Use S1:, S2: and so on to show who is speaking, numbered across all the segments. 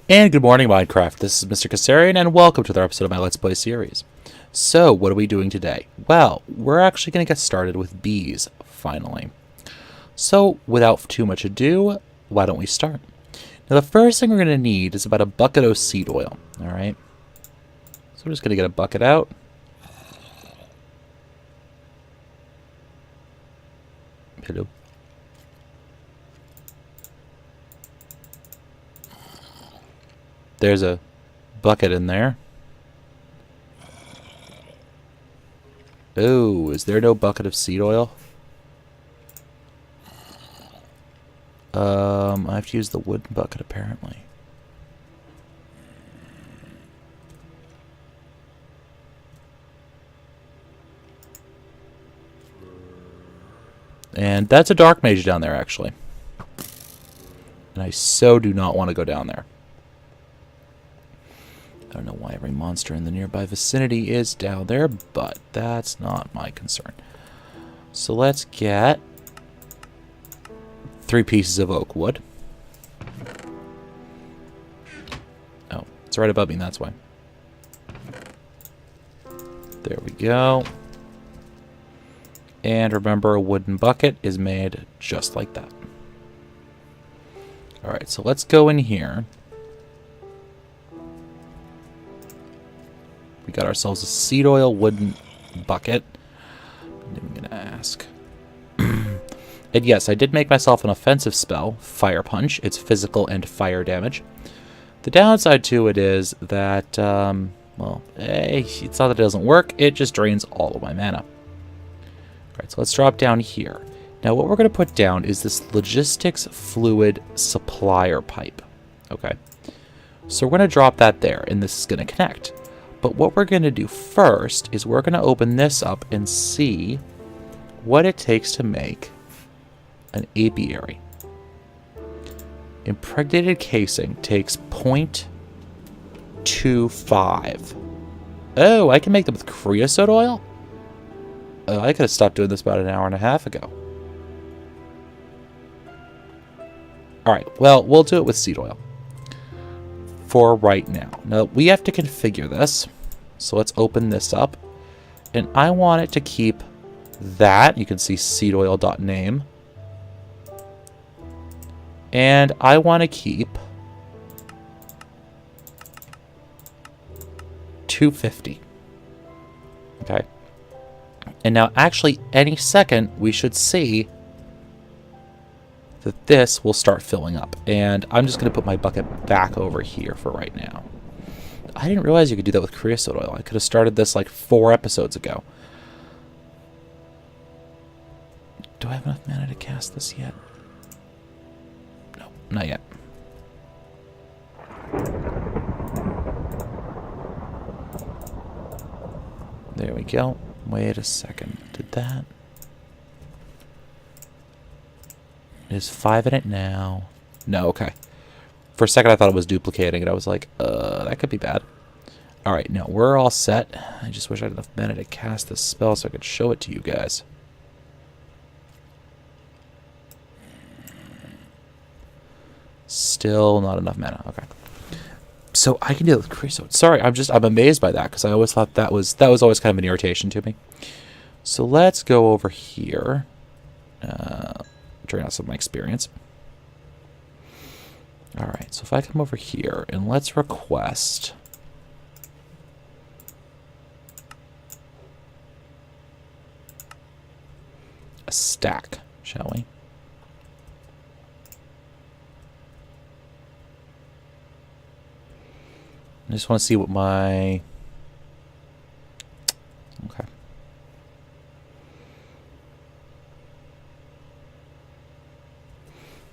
S1: And good morning, Minecraft. This is Mr. Kassarian, and welcome to another episode of my Let's Play series. So, what are we doing today? Well, we're actually going to get started with bees, finally. So, without too much ado, why don't we start? Now, the first thing we're going to need is about a bucket of seed oil, alright? So, we're just going to get a bucket out. Hello. There's a bucket in there. Oh, is there no bucket of seed oil? I have to use the wooden bucket apparently. And that's a dark mage down there actually. And I so do not want to go down there. I don't know why every monster in the nearby vicinity is down there, but that's not my concern. So let's get 3 pieces of oak wood. Oh, it's right above me, that's why. There we go. And remember, a wooden bucket is made just like that. Alright, so let's go in here. We got ourselves a seed oil wooden bucket. I'm going to ask. And yes, I did make myself an offensive spell, Fire Punch. It's physical and fire damage. The downside to it is that, well, it's not that it doesn't work. It just drains all of my mana. Alright, so let's drop down here. Now what we're going to put down is this logistics fluid supplier pipe. Okay. So we're going to drop that there, and this is going to connect. But what we're going to do first is we're going to open this up and see what it takes to make an apiary. Impregnated casing takes 0.25. Oh, I can make them with creosote oil? Oh, I could have stopped doing this about an hour and a half ago. Alright, well, we'll do it with seed oil for right now. Now, we have to configure this. So let's open this up. And I want it to keep that. You can see seedoil.name. And I want to keep 250. Okay. And now, actually, any second, we should see that this will start filling up. And I'm just going to put my bucket back over here for right now. I didn't realize you could do that with creosote oil. I could have started this like 4 episodes ago. Do I have enough mana to cast this yet? No, not yet. There we go. Wait a second. Did that? There's 5 in it now. No, okay. For a second I thought it was duplicating and I was like, that could be bad. Alright, no, we're all set. I just wish I had enough mana to cast this spell so I could show it to you guys. Still not enough mana. Okay. So I can deal with creosote. Sorry, I'm amazed by that because I always thought that was always kind of an irritation to me. So let's go over here. Drain out some of my experience. Alright, so if I come over here and let's request a stack, shall we? I just want to see what my... Okay.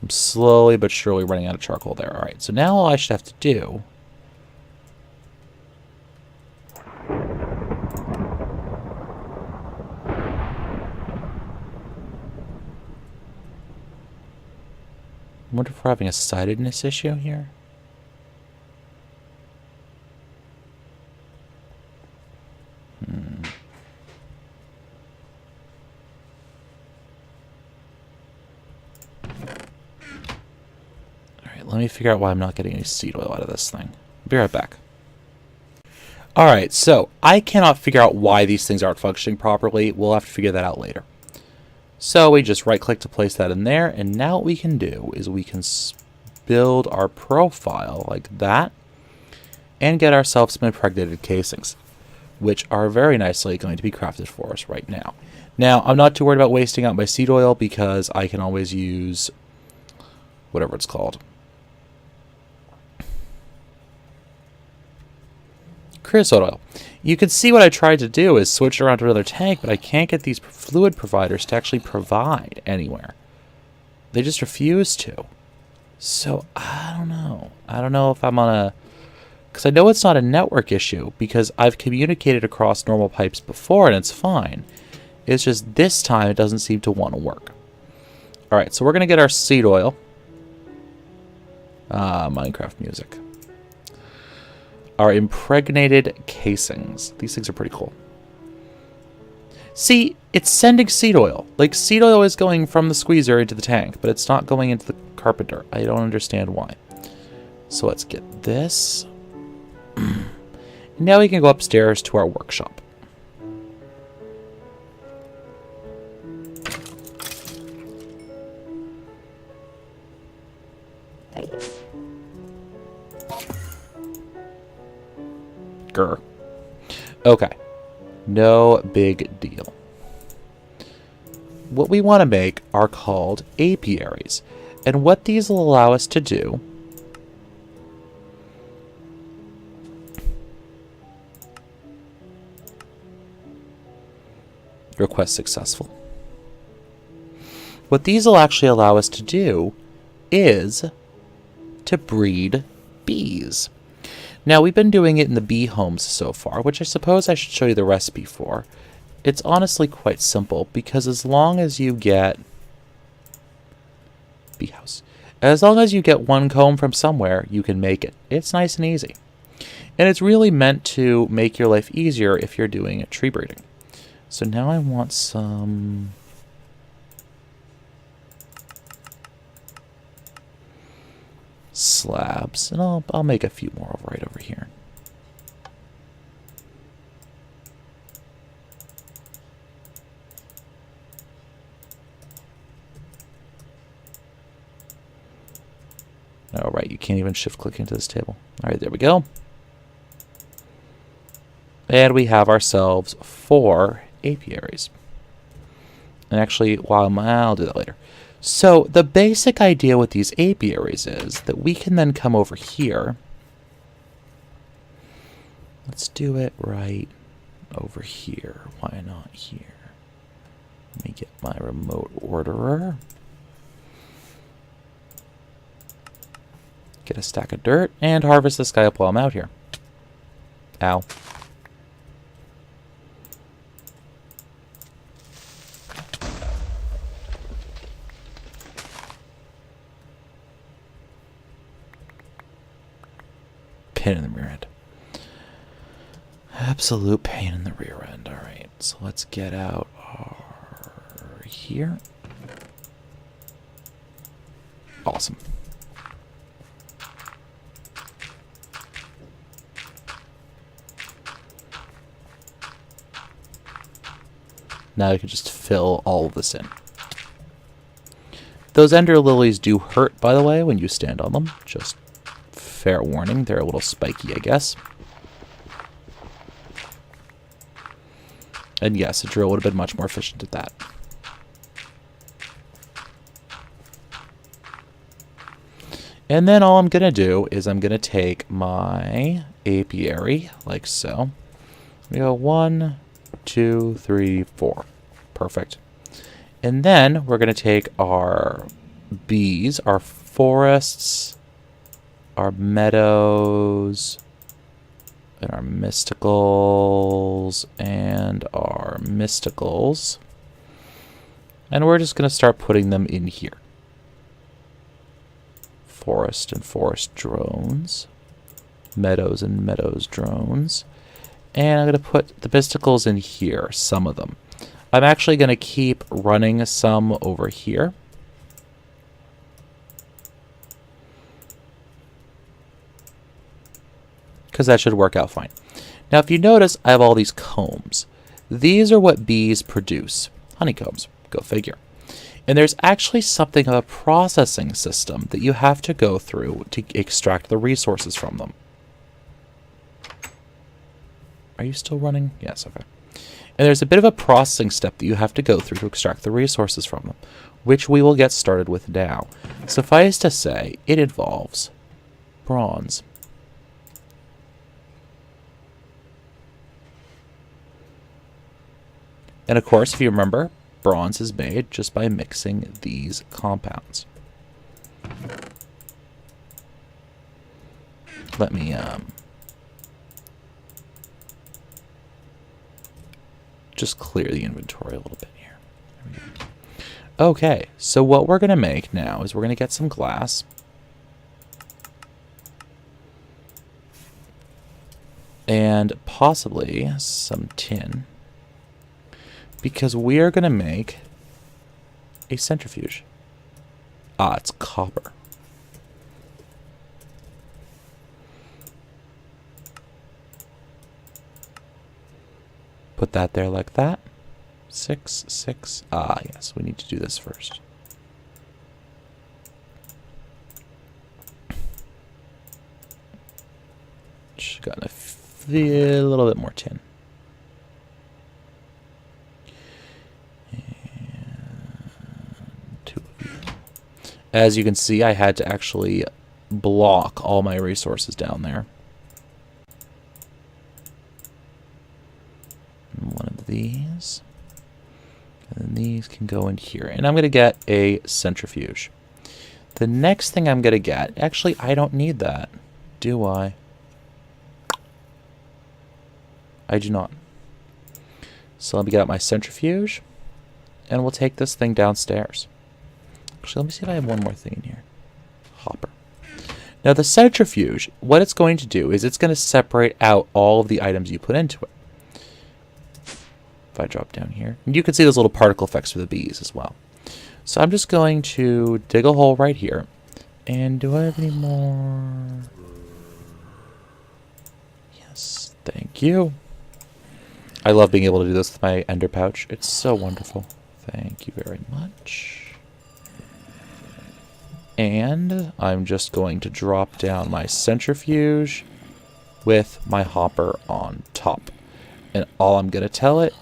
S1: I'm slowly but surely running out of charcoal there. Alright, so now all I should have to do... I wonder if we're having a sightedness issue here. let me figure out why I'm not getting any seed oil out of this thing. Be right back. Alright, so I cannot figure out why these things aren't functioning properly. We'll have to figure that out later. So we just right-click to place that in there, and now what we can do is we can build our profile like that and get ourselves some impregnated casings, which are very nicely going to be crafted for us right now. Now, I'm not too worried about wasting out my seed oil because I can always use whatever it's called. Creosote oil. You can see what I tried to do is switch around to another tank, but I can't get these fluid providers to actually provide anywhere. They just refuse to. So, I don't know. I don't know if I'm on a... Because I know it's not a network issue, because I've communicated across normal pipes before, and it's fine. It's just this time it doesn't seem to want to work. Alright, so we're going to get our seed oil. Minecraft music. Our impregnated casings. These things are pretty cool. See, it's sending seed oil. Like, seed oil is going from the squeezer into the tank, but it's not going into the carpenter. I don't understand why. So let's get this. Now we can go upstairs to our workshop. Grr. Okay. No big deal. What we want to make are called apiaries. And what these will allow us to do request successful. What these will actually allow us to do is to breed bees. Now, we've been doing it in the bee homes so far, which I suppose I should show you the recipe for. It's honestly quite simple, because as long as you get... Bee house. As long as you get one comb from somewhere, you can make it. It's nice and easy. And it's really meant to make your life easier if you're doing tree breeding. So now I want some... slabs, and I'll make a few more right over here. All right, you can't even shift click into this table. All right, there we go. And we have ourselves 4 apiaries. And actually, I'll do that later. So the basic idea with these apiaries is that we can then come over here. Let's do it right over here. Why not here? Let me get my remote orderer. Get a stack of dirt and harvest this guy up while I'm out here. Ow. Pain in the rear end. Absolute pain in the rear end. Alright, so let's get out our here. Awesome. Now you can just fill all of this in. Those ender lilies do hurt, by the way, when you stand on them. Just fair warning, they're a little spiky, I guess. And yes, a drill would have been much more efficient at that. And then all I'm going to do is I'm going to take my apiary, like so. We go 1, 2, 3, 4. Perfect. And then we're going to take our bees, our forests, our meadows, and our mysticals, and our mysticals. And we're just going to start putting them in here. Forest and forest drones. Meadows and meadows drones. And I'm going to put the mysticals in here, some of them. I'm actually going to keep running some over here. because that should work out fine. Now, if you notice, I have all these combs. These are what bees produce. Honeycombs. Go figure. And there's actually something of a processing system that you have to go through to extract the resources from them. Are you still running? Yes, okay. And there's a bit of a processing step that you have to go through to extract the resources from them, which we will get started with now. Suffice to say, it involves bronze. And of course, if you remember, bronze is made just by mixing these compounds. Let me just clear the inventory a little bit here. There we go. Okay, so what we're going to make now is we're going to get some glass. And possibly some tin. Because we are going to make a centrifuge. Ah, it's copper. Put that there like that. 6, 6. Ah, yes, we need to do this first. Should have gotten a little bit more tin. As you can see, I had to actually block all my resources down there. And one of these. And then these can go in here. And I'm going to get a centrifuge. The next thing I'm going to get... Actually, I don't need that. Do I? I do not. So let me get out my centrifuge. And we'll take this thing downstairs. Actually, let me see if I have one more thing in here. Hopper. Now, the centrifuge, what it's going to do is it's going to separate out all of the items you put into it. If I drop down here. And you can see those little particle effects for the bees as well. So I'm just going to dig a hole right here. And do I have any more? Yes, thank you. I love being able to do this with my ender pouch. It's so wonderful. Thank you very much. And I'm just going to drop down my centrifuge with my hopper on top. And all I'm going to tell it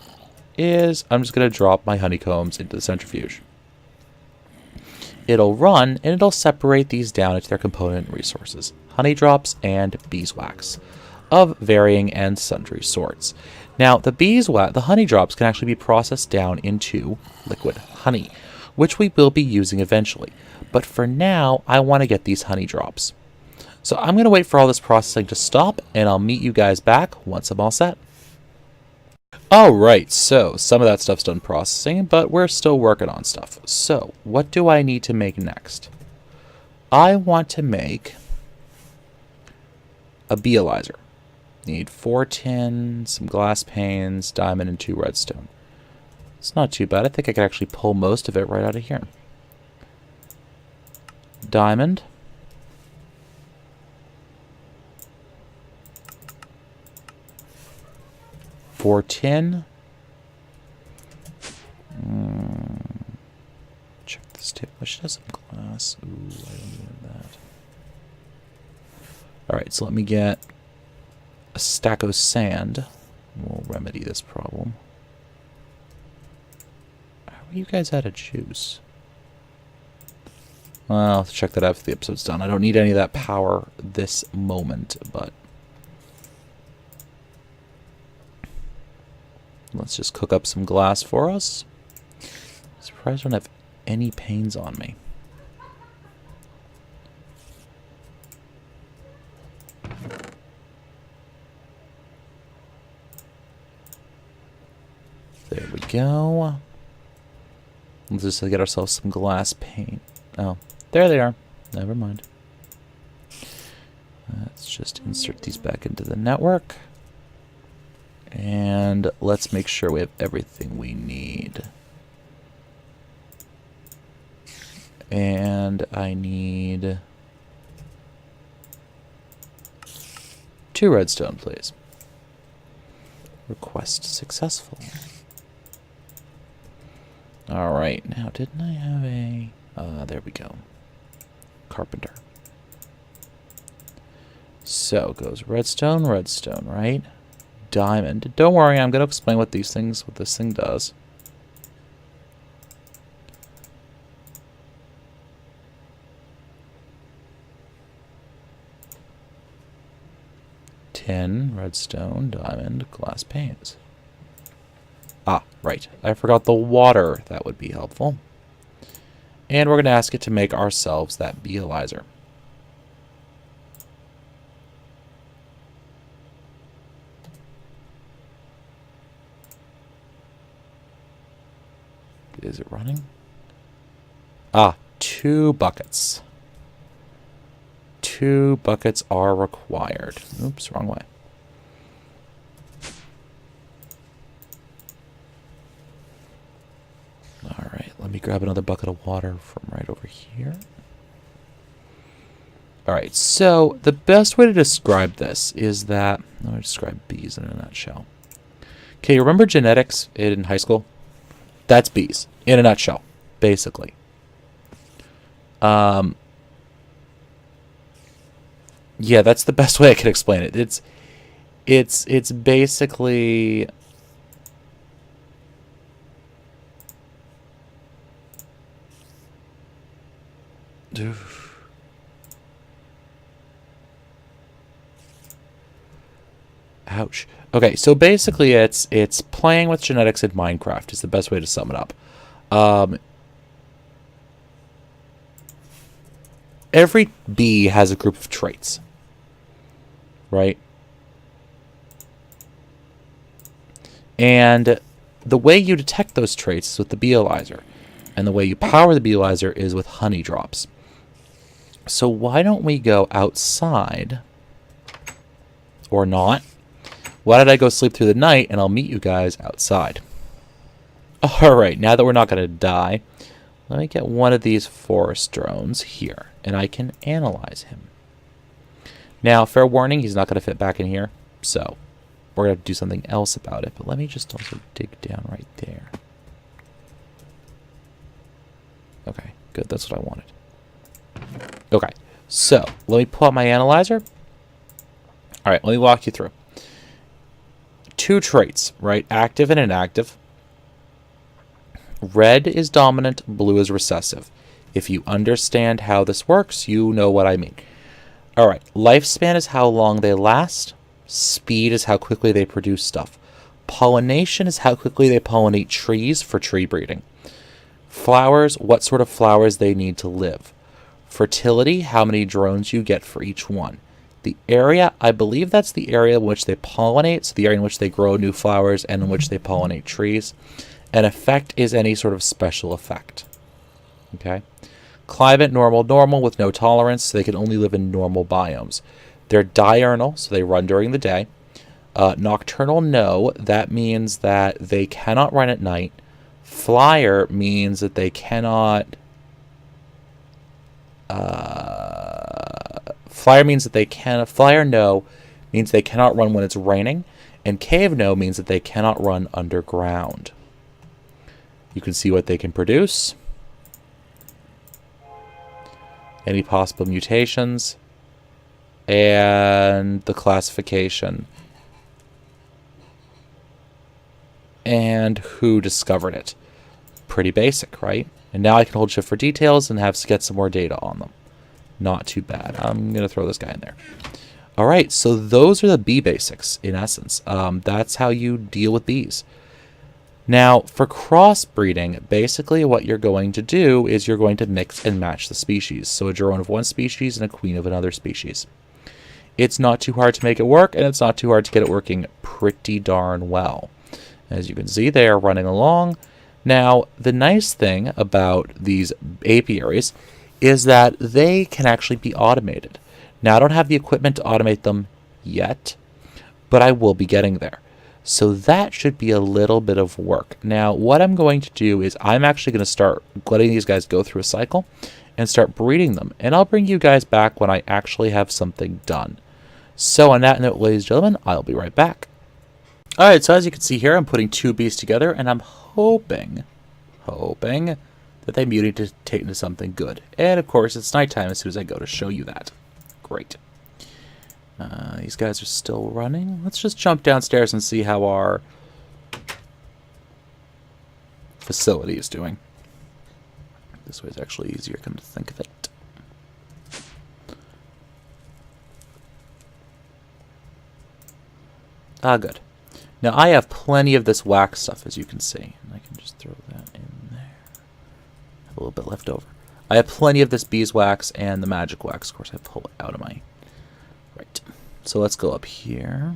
S1: is I'm just going to drop my honeycombs into the centrifuge. It'll run and it'll separate these down into their component resources. Honey drops and beeswax of varying and sundry sorts. Now, the honey drops can actually be processed down into liquid honey, which we will be using eventually. But for now, I want to get these honey drops. So I'm going to wait for all this processing to stop, and I'll meet you guys back once I'm all set. Alright, so some of that stuff's done processing, but we're still working on stuff. So, what do I need to make next? I want to make a beealyzer. Need 4 tin, some glass panes, diamond, and 2 redstone. It's not too bad. I think I could actually pull most of it right out of here. Diamond. For tin. Check this table. I should have some glass. Ooh, I don't need that. Alright, so let me get a stack of sand. We'll remedy this problem. How are you guys out of juice? Well, I'll check that out if the episode's done. I don't need any of that power this moment, but let's just cook up some glass for us. Surprised I don't have any panes on me. There we go. Let's just get ourselves some glass pane. Oh, there they are. Never mind. Let's just insert these back into the network. And let's make sure we have everything we need. And I need 2 redstone, please. Request successful. Alright, now didn't I have a... there we go. Carpenter. So, goes redstone, redstone, right? Diamond. Don't worry, I'm going to explain what this thing does. Tin, redstone, diamond, glass panes. Ah, right. I forgot the water. That would be helpful. And we're going to ask it to make ourselves that beealizer. Is it running? Ah, 2 buckets. 2 buckets are required. Oops, wrong way. Alright, let me grab another bucket of water from right over here. Alright, so the best way to describe this is that... Let me describe bees in a nutshell. Okay, remember genetics in high school? That's bees, in a nutshell, basically. Yeah, that's the best way I can explain it. It's basically... Ouch. Okay, so basically it's playing with genetics in Minecraft is the best way to sum it up. Every bee has a group of traits, right? And the way you detect those traits is with the beealizer. And the way you power the beealizer is with honey drops. So why don't we go outside, or not? Why did I go sleep through the night, and I'll meet you guys outside. Alright, now that we're not going to die, let me get one of these forest drones here, and I can analyze him. Now, fair warning, he's not going to fit back in here, so we're going to have to do something else about it. But let me just also dig down right there. Okay, good, that's what I wanted. Okay, so let me pull out my analyzer. Alright, let me walk you through. 2 traits, right? Active and inactive. Red is dominant, blue is recessive. If you understand how this works, you know what I mean. Alright, lifespan is how long they last. Speed is how quickly they produce stuff. Pollination is how quickly they pollinate trees for tree breeding. Flowers, what sort of flowers they need to live. Fertility, how many drones you get for each one. The area, I believe that's the area in which they pollinate, so the area in which they grow new flowers and in which they pollinate trees. An effect is any sort of special effect. Okay? Climate, normal, normal with no tolerance, so they can only live in normal biomes. They're diurnal, so they run during the day. Nocturnal, no, that means that they cannot run at night. Flyer means that they cannot... Flyer means that they can. Flyer no means they cannot run when it's raining, and cave no means that they cannot run underground. You can see what they can produce, any possible mutations, and the classification, and who discovered it. Pretty basic, right? And now I can hold shift for details and get some more data on them. Not too bad. I'm going to throw this guy in there. All right, so those are the bee basics, in essence. That's how you deal with bees. Now, for crossbreeding, basically what you're going to do is you're going to mix and match the species. So a drone of one species and a queen of another species. It's not too hard to make it work, and it's not too hard to get it working pretty darn well. As you can see, they are running along. Now, the nice thing about these apiaries is that they can actually be automated. Now, I don't have the equipment to automate them yet, but I will be getting there. So that should be a little bit of work. Now, what I'm going to do is I'm actually going to start letting these guys go through a cycle and start breeding them. And I'll bring you guys back when I actually have something done. So on that note, ladies and gentlemen, I'll be right back. Alright, so as you can see here, I'm putting two bees together, and I'm hoping that they mutate to take into something good. And of course, it's nighttime as soon as I go to show you that. Great. These guys are still running. Let's just jump downstairs and see how our facility is doing. This way is actually easier, come to think of it. Ah, good. Now, I have plenty of this wax stuff, as you can see. And I can just throw that in there. Have a little bit left over. I have plenty of this beeswax and the magic wax. Of course, I pull it out of my... Right. So let's go up here.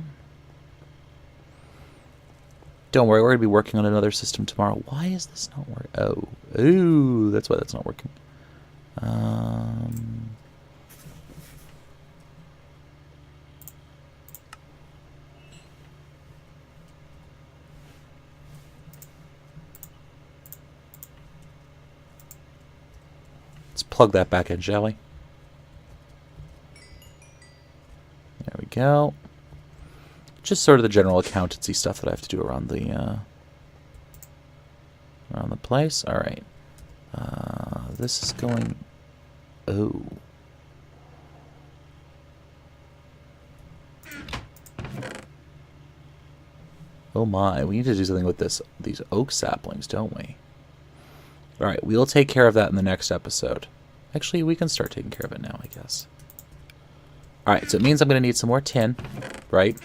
S1: Don't worry, we're going to be working on another system tomorrow. Why is this not working? Oh. Ooh, that's why that's not working. Let's plug that back in, shall we? There we go. Just sort of the general accountancy stuff that I have to do around the place. All right. This is going... Oh. Oh my, we need to do something with these oak saplings, don't we? Alright, we'll take care of that in the next episode. Actually, we can start taking care of it now, I guess. Alright, so it means I'm going to need some more tin, right?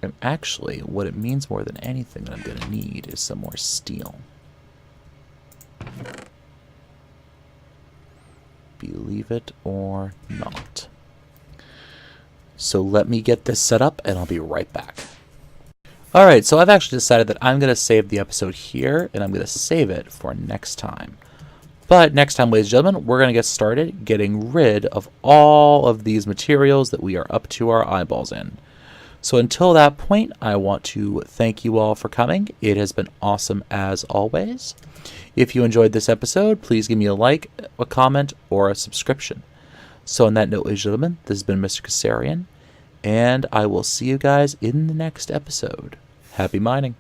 S1: And actually, what it means more than anything that I'm going to need is some more steel. Believe it or not. So let me get this set up, and I'll be right back. Alright, so I've actually decided that I'm going to save the episode here, and I'm going to save it for next time. But next time, ladies and gentlemen, we're going to get started getting rid of all of these materials that we are up to our eyeballs in. So until that point, I want to thank you all for coming. It has been awesome as always. If you enjoyed this episode, please give me a like, a comment, or a subscription. So on that note, ladies and gentlemen, this has been Mr. Kassarian, and I will see you guys in the next episode. Happy mining.